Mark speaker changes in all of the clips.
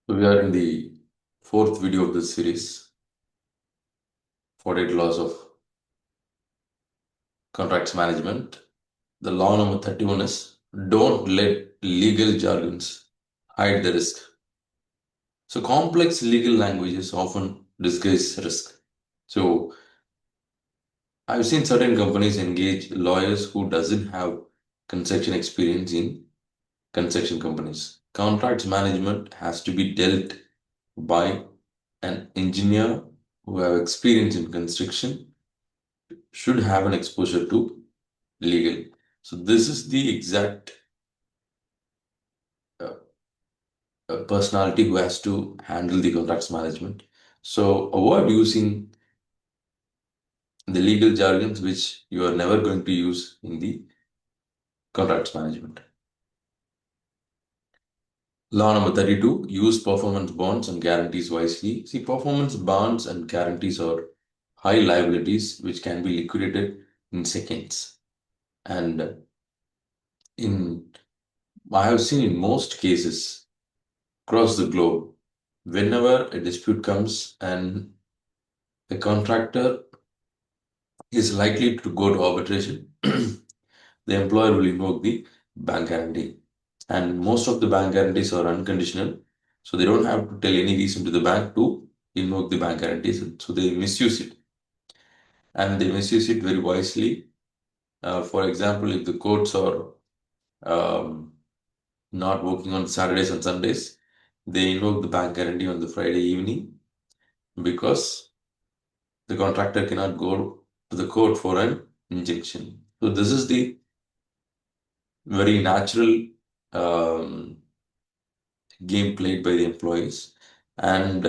Speaker 1: We are in the fourth video of this series, 48 Laws of Contracts Management. The law number 31 is don't let legal jargons hide the risk. So complex legal languages often disguise risk. So I've seen certain companies engage lawyers who doesn't have construction experience in construction companies. Contracts management has to be dealt by an engineer who have experience in construction, should have an exposure to legal. So this is the exact uh, personality who has to handle the contracts management. So avoid using the legal jargons which you are never going to use in the contracts management. Law number 32, use performance bonds and guarantees wisely. See, performance bonds and guarantees are high liabilities which can be liquidated in seconds. And I have seen in most cases across the globe, whenever a dispute comes and a contractor is likely to go to arbitration, the employer will invoke the bank guarantee. And most of the bank guarantees are unconditional, so they don't have to tell any reason to the bank to invoke the bank guarantees. So they misuse it, and they misuse it very wisely. For example, if the courts are um, not working on Saturdays and Sundays, they invoke the bank guarantee on the Friday evening because the contractor cannot go to the court for an injunction. So this is the very natural um, game played by the employees. And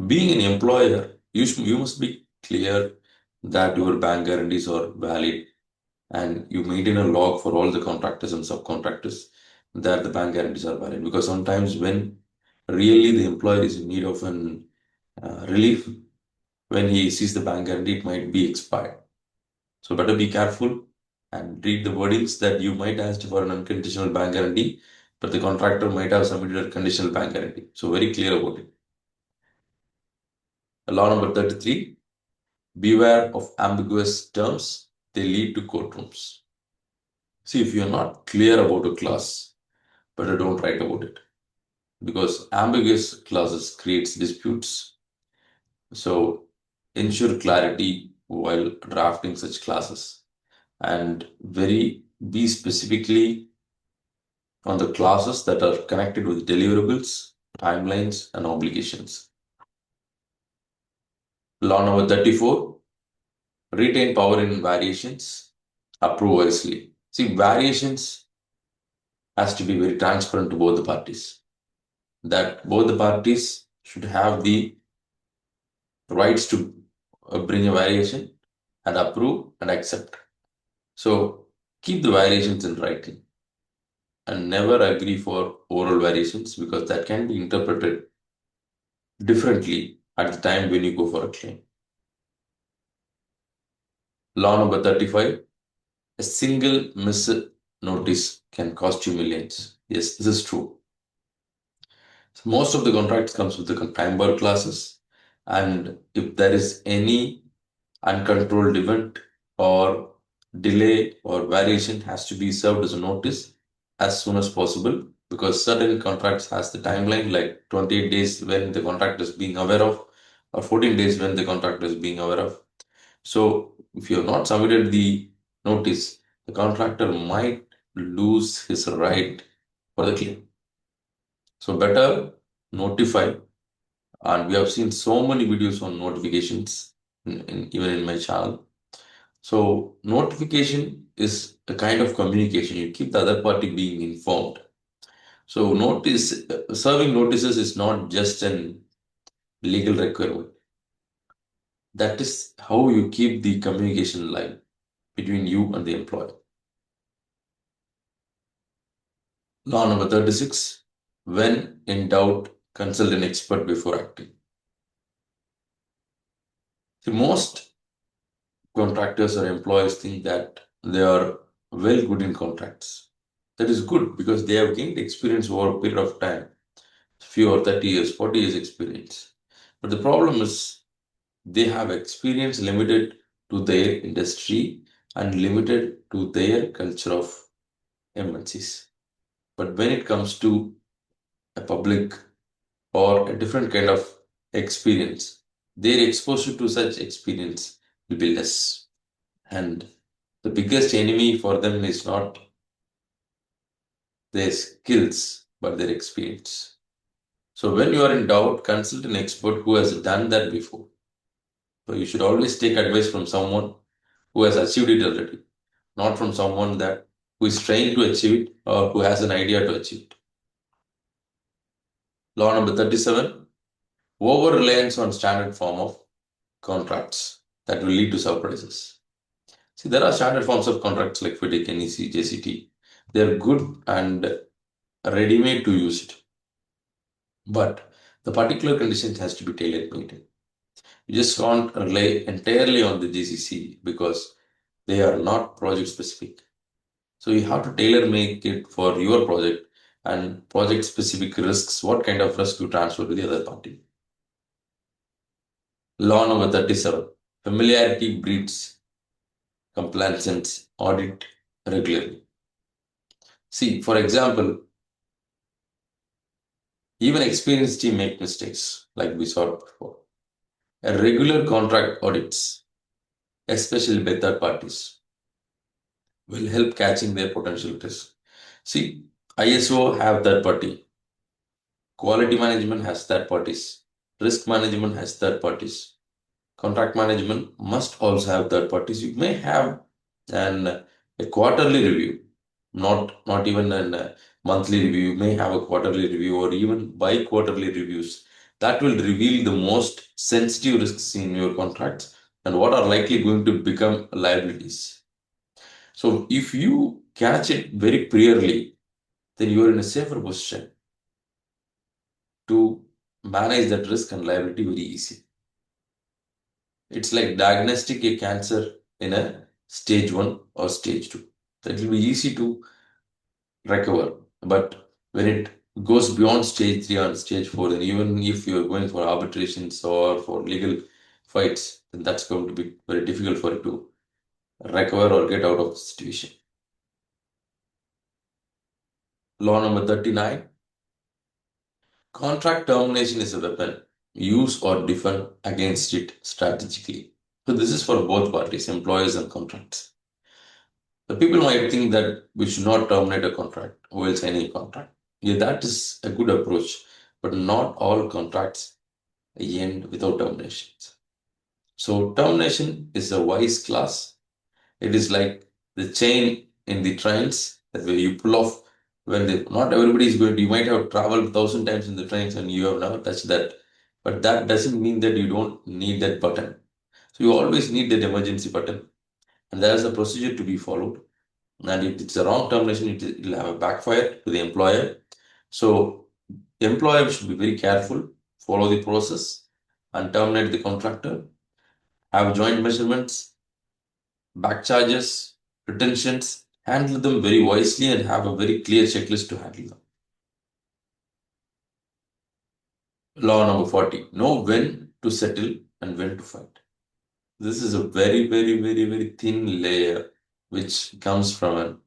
Speaker 1: being an employer, you must be clear that your bank guarantees are valid, and you maintain a log for all the contractors and subcontractors that the bank guarantees are valid. Because sometimes when really the employer is in need of an relief, when he sees the bank guarantee, it might be expired. So better be careful and read the wordings that you might ask for an unconditional bank guarantee, but the contractor might have submitted a conditional bank guarantee. So very clear about it. Law number 33, beware of ambiguous terms. They lead to courtrooms. See, if you're not clear about a clause, better don't write about it, because ambiguous clauses creates disputes. So ensure clarity while drafting such clauses, and be specifically on the clauses that are connected with deliverables, timelines, and obligations. Law number 34, retain power in variations, approve wisely. See, variations has to be very transparent to both the parties, that both the parties should have the rights to bring a variation and approve and accept. So keep the variations in writing and never agree for oral variations, because that can be interpreted differently at the time when you go for a claim. Law number 35, a single miss notice can cost you millions. Yes, this is true. So most of the contracts comes with the time bar clauses, and if there is any uncontrolled event or delay or variation, has to be served as a notice as soon as possible, because certain contracts has the timeline like 28 days when the contract is being aware of, or 14 days when the contract is being aware of. So if you have not submitted the notice, the contractor might lose his right for the claim. So better notify, and we have seen so many videos on notifications even in my channel. So notification is a kind of communication. You keep the other party being informed. So serving notices is not just an legal requirement. That is how you keep the communication alive between you and the employer. Law number 36, when in doubt, consult an expert before acting. See, most contractors or employees think that they are well good in contracts. That is good because they have gained experience over a period of time. few or 30 years, 40 years experience. But the problem is they have experience limited to their industry and limited to their culture of MNCs. But when it comes to a public or a different kind of experience, their exposure to such experience will be less. And the biggest enemy for them is not their skills, but their experience. So when you are in doubt, consult an expert who has done that before. So you should always take advice from someone who has achieved it already, not from someone that who is trying to achieve it or who has an idea to achieve it. Law number 37, over-reliance on standard form of contracts that will lead to surprises. See, there are standard forms of contracts like FIDIC, NEC, JCT. They are good and ready-made to use it. But the particular conditions has to be tailor-made. You just can't rely entirely on the GCC because they are not project specific. So you have to tailor make it for your project and project specific risks, what kind of risk you transfer to the other party. Law number 37, familiarity breeds compliance, audit regularly. See, for example, even experienced team make mistakes like we saw before. A regular contract audits, especially by third parties, will help catching their potential risk. See, ISO have third party, quality management has third parties, risk management has third parties, contract management must also have third parties. You may have a quarterly review, not even a monthly review. You may have a quarterly review or even bi-quarterly reviews that will reveal the most sensitive risks in your contracts and what are likely going to become liabilities. So if you catch it very clearly, then you are in a safer position to manage that risk and liability very easy. It's like diagnostic a cancer in a stage 1 or stage 2. That will be easy to recover. But when it goes beyond stage 3 and stage 4, then even if you're going for arbitrations or for legal fights, then that's going to be very difficult for you to recover or get out of the situation. Law number 39. Contract termination is a weapon. Use or defend against it strategically. So this is for both parties, employers and contracts. The people might think that we should not terminate a contract while signing a contract. Yeah, that is a good approach, but not all contracts end without terminations. So termination is a wise class. It is like the chain in the trains that way you pull off when not everybody is going to, you might have traveled 1,000 times in the trains and you have never touched that. But that doesn't mean that you don't need that button. So you always need that emergency button. And there is a procedure to be followed. And if it's a wrong termination, it will have a backfire to the employer. So the employer should be very careful, follow the process, and terminate the contractor, have joint measurements, back charges, retentions, handle them very wisely, and have a very clear checklist to handle them. Law number 40, know when to settle and when to fight. This is a very, very, very, very thin layer which comes from a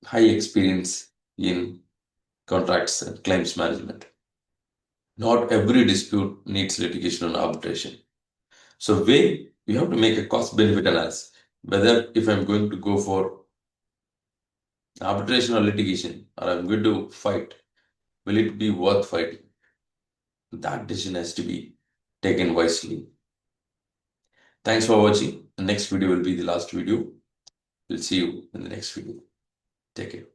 Speaker 1: high experience in contracts and claims management. Not every dispute needs litigation or arbitration. So you have to make a cost-benefit analysis. Whether if I'm going to go for arbitration or litigation, or I'm going to fight, will it be worth fighting? That decision has to be taken wisely. Thanks for watching. The next video will be the last video. We'll see you in the next video. Take care.